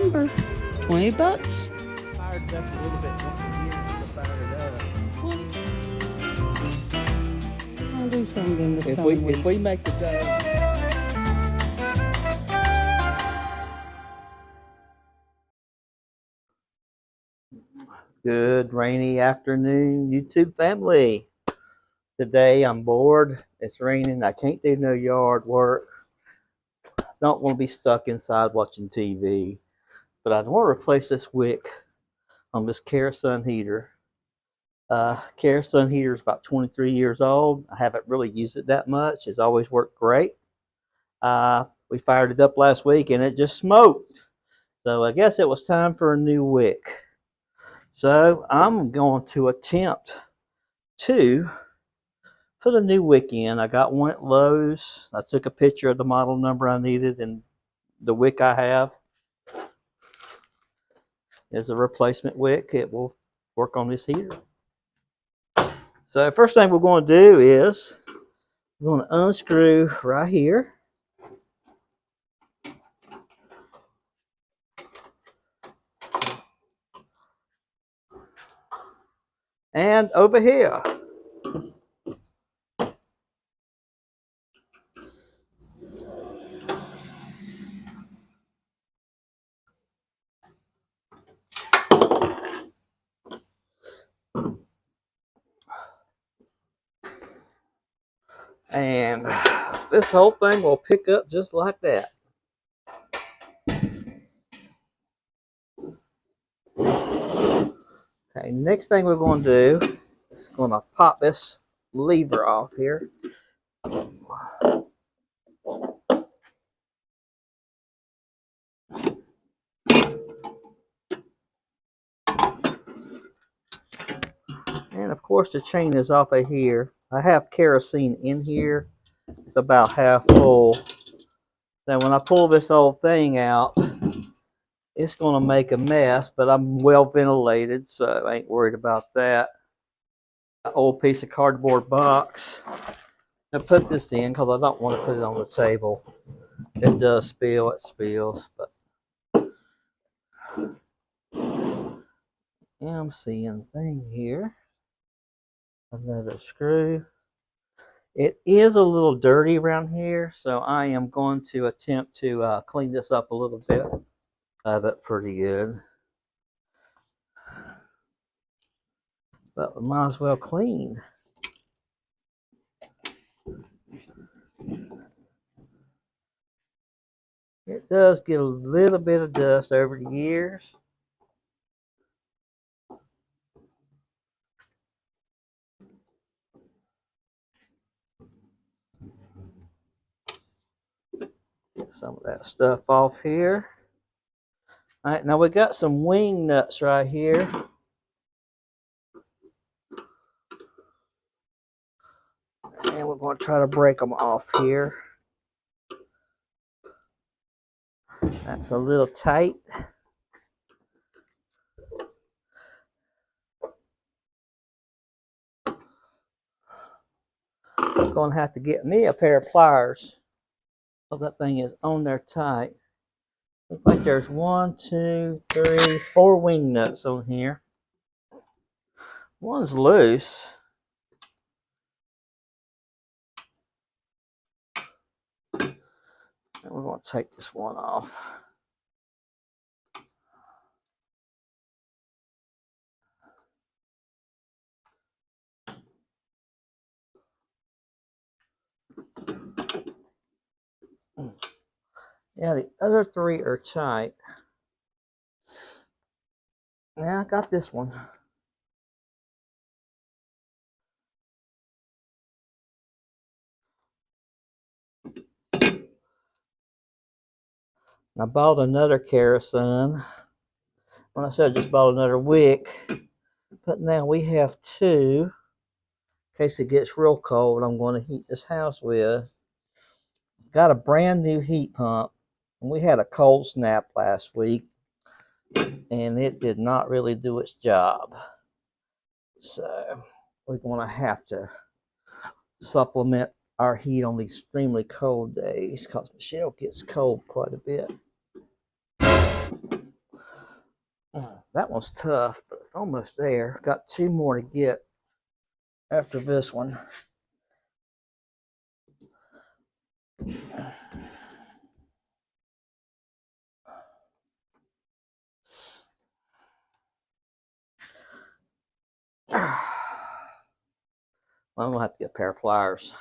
remember. 20 bucks? Fired it up a little bit once a year to fire it up. I'll do something this If coming we week. make the dough. Good rainy afternoon, YouTube family. Today I'm bored. It's raining. I can't do no yard work. Don't want to be stuck inside watching TV. But I want to replace this wick on this kerosene heater. Kerosene heater is about 23 years old. I haven't really used it that much. It's always worked great. We fired it up last week and it just smoked. So I guess it was time for a new wick. So I'm going to attempt to put a new wick in. I got one at Lowe's. I took a picture of the model number I needed and the wick I have is a replacement wick. It will work on this heater. So first thing we're going to do is we're going to unscrew right here. And over here. And this whole thing will pick up just like that. Okay, next thing we're going to do is going to pop this lever off here. And of course the chain is off of here. I have kerosene in here. It's about half full. Now when I pull this old thing out, it's going to make a mess, but I'm well ventilated, so I ain't worried about that. An old piece of cardboard box. I put this in because I don't want to put it on the table. It does spill, it spills, but yeah, I'm seeing a thing here. Another screw. It is a little dirty around here, so I am going to attempt to clean this up a little bit. That's pretty good. But we might as well clean. It does get a little bit of dust over the years. Get some of that stuff off here. All right, now we got some wing nuts right here. And we're going to try to break them off here. That's a little tight. I'm going to have to get me a pair of pliers. So that thing is on there tight. Looks like there's 1, 2, 3, 4 wing nuts on here. One's loose. And we're going to take this one off. Yeah, the other 3 are tight. Now I got this one. I bought another kerosene. When I said I just bought another wick, but now we have 2 in case it gets real cold. I'm going to heat this house with. Got a brand new heat pump, and we had a cold snap last week, and it did not really do its job. So we're going to have to supplement our heat on these extremely cold days because Michelle gets cold quite a bit. That one's tough, but it's almost there. Got two more to get after this one. I'm gonna have to get a pair of pliers.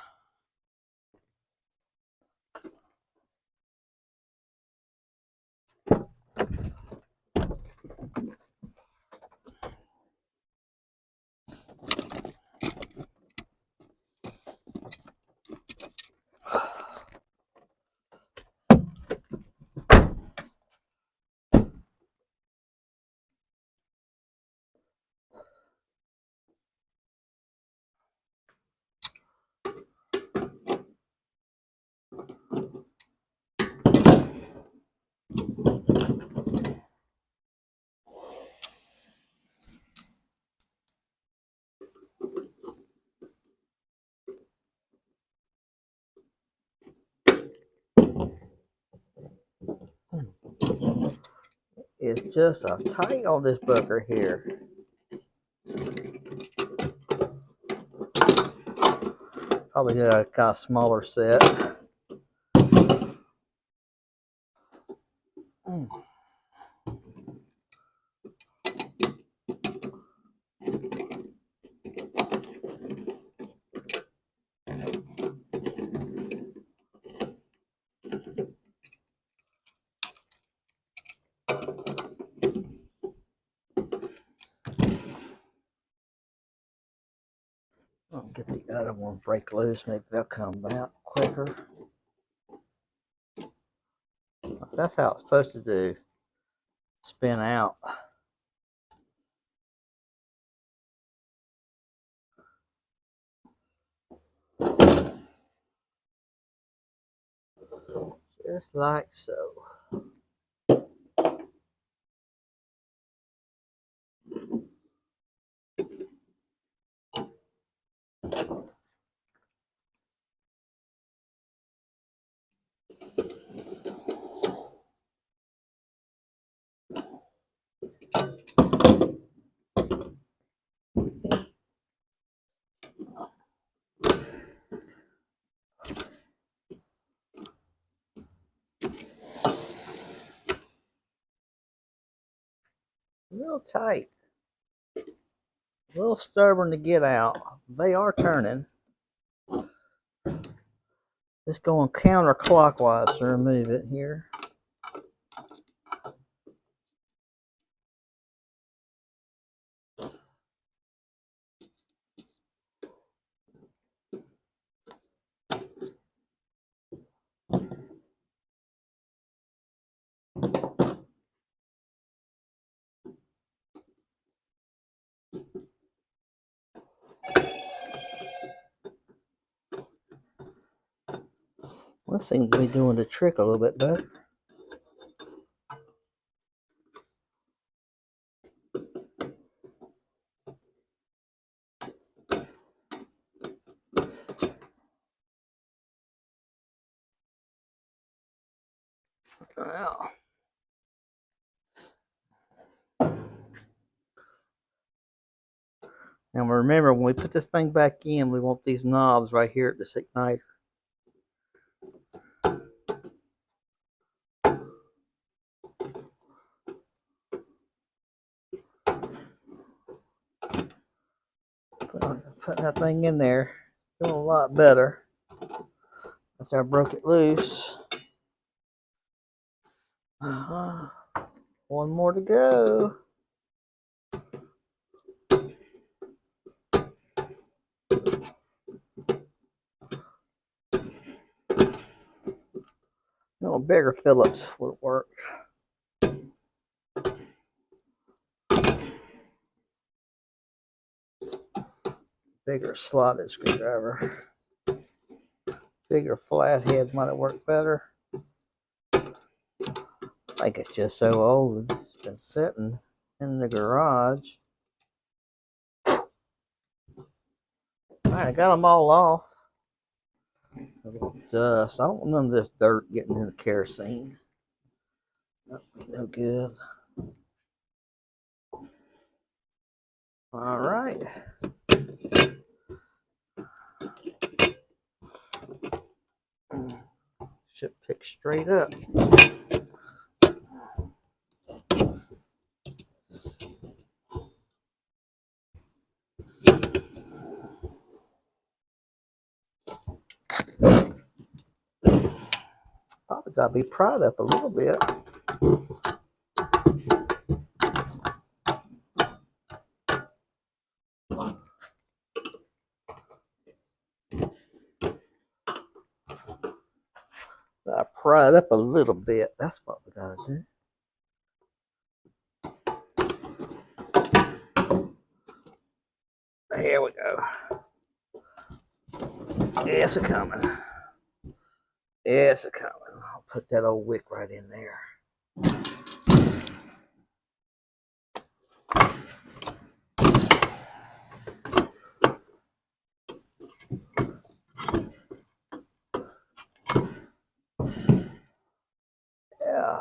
It's just a tight on this booger here. Probably need a kind of smaller set. I'll get the other one break loose. Maybe they'll come out quicker. That's how it's supposed to do. Spin out. Just like so. A little tight. A little stubborn to get out. They are turning. Just going counterclockwise to remove it here. This seems to be doing the trick a little bit better. Well, and remember, when we put this thing back in, we want these knobs right here at this igniter. Put that thing in there. Doing a lot better. After I broke it loose. One more to go. No, bigger Phillips would work. Bigger slotted screwdriver. Bigger flathead might have worked better. I think it's just so old. It's been sitting in the garage. Alright, I got them all off. A little dust. I don't want none of this dirt getting in the kerosene. No good. All right. Should pick straight up. Probably got to be pried up a little bit. I pry it up a little bit. That's what we got to do. Here we go. It's a coming. It's a coming. I'll put that old wick right in there. Yeah.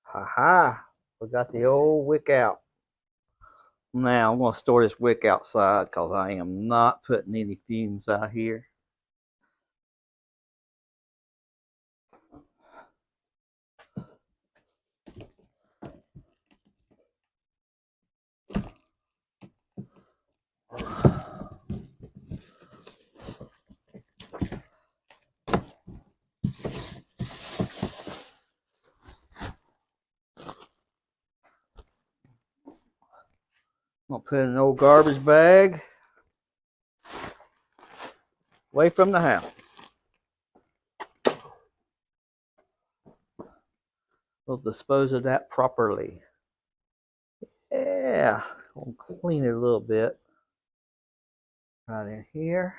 Ha-ha. We got the old wick out. Now I'm going to store this wick outside because I am not putting any fumes out here. I'm going to put in an old garbage bag away from the house. We'll dispose of that properly. Yeah, I'll clean it a little bit. Right in here.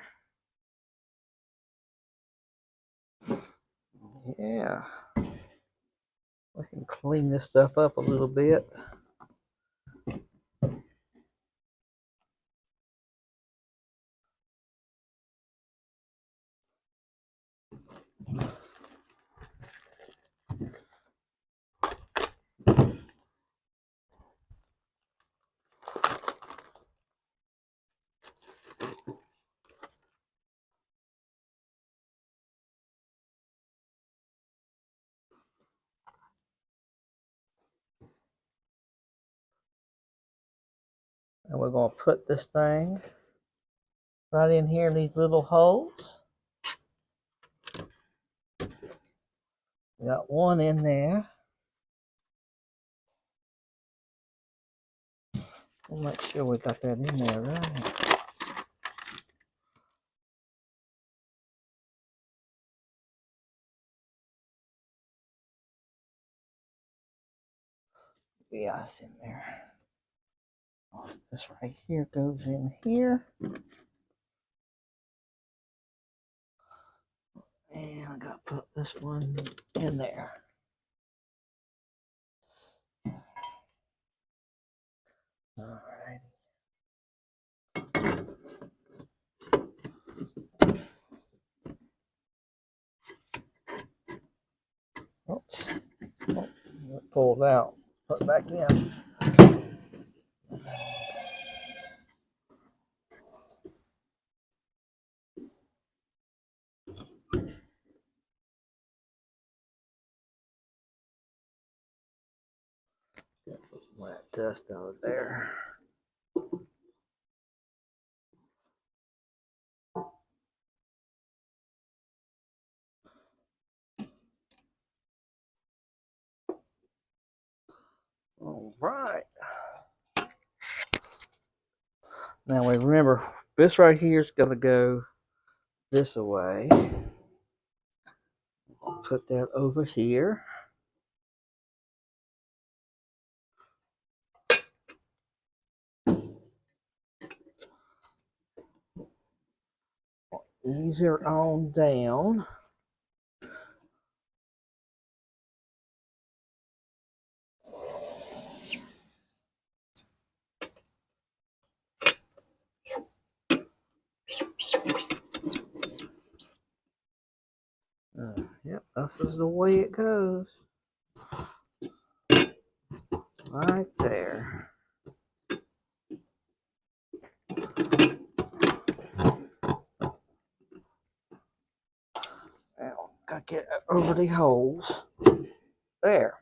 Yeah. We can clean this stuff up a little bit. And we're going to put this thing right in here in these little holes. We got one in there. We'll make sure we got that in there right. Yeah, it's in there. This right here goes in here. And I got to put this one in there. All right. Oops. Oh, pulled out. Put it back in. Put some of that dust out of there. All right. Now we remember this right here is going to go this way. I'll put that over here. Ease her on down. Yep, this is the way it goes. Right there. Now, gotta get over the holes. There.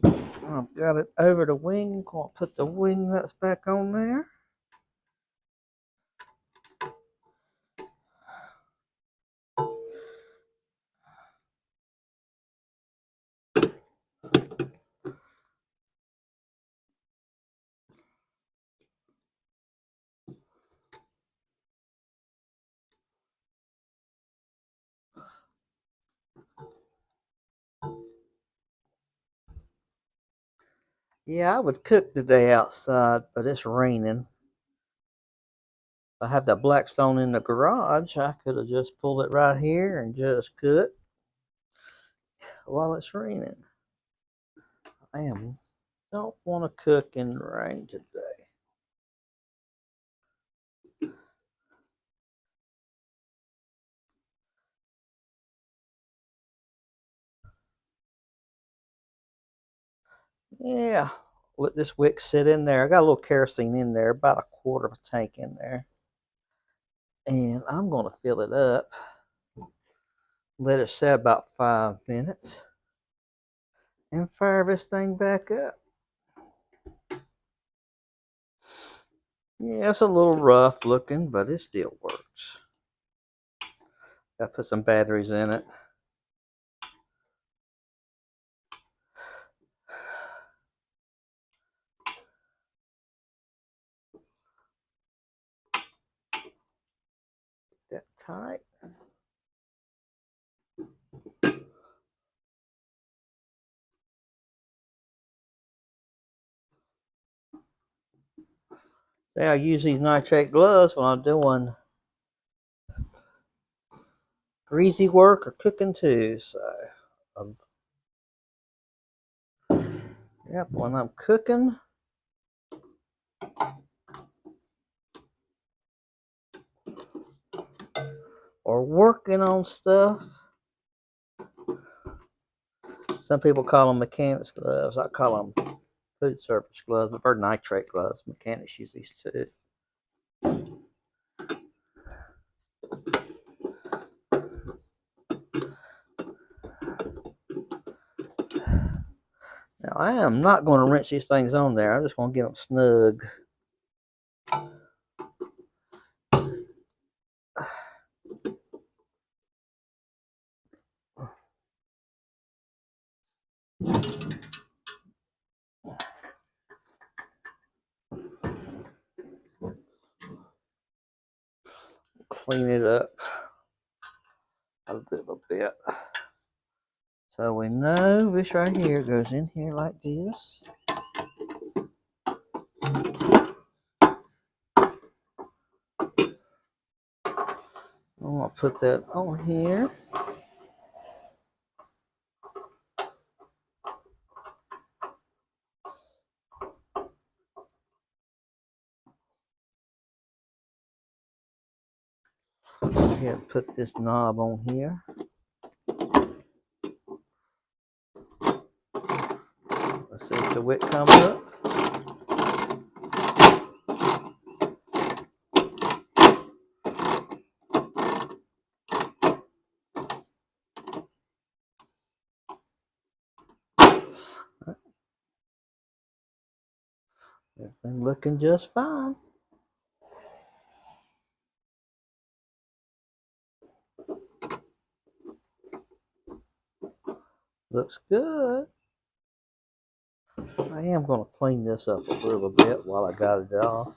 I've got it over the wing. Gonna put the wing nuts back on there. Yeah, I would cook today outside, but it's raining. If I have that Blackstone in the garage, I could have just pulled it right here and just cooked while it's raining. I don't want to cook in the rain today. Yeah, let this wick sit in there. I got a little kerosene in there, about a quarter of a tank in there. And I'm going to fill it up. Let it set about 5 minutes. And fire this thing back up. Yeah, it's a little rough looking, but it still works. Got to put some batteries in it. That tight. See, I use these nitrate gloves when I'm doing greasy work or cooking too. So, yep, when I'm cooking or working on stuff, some people call them mechanics gloves. I call them food service gloves, but they're nitrate gloves. Mechanics use these too. Now, I am not going to wrench these things on there. I'm just going to get them snug. Clean it up a little bit. So we know this right here goes in here like this. I'm going to put that on here. Go ahead and put this knob on here. Let's see if the wick comes up. Everything looking just fine. Looks good. I am going to clean this up a little bit while I got it off.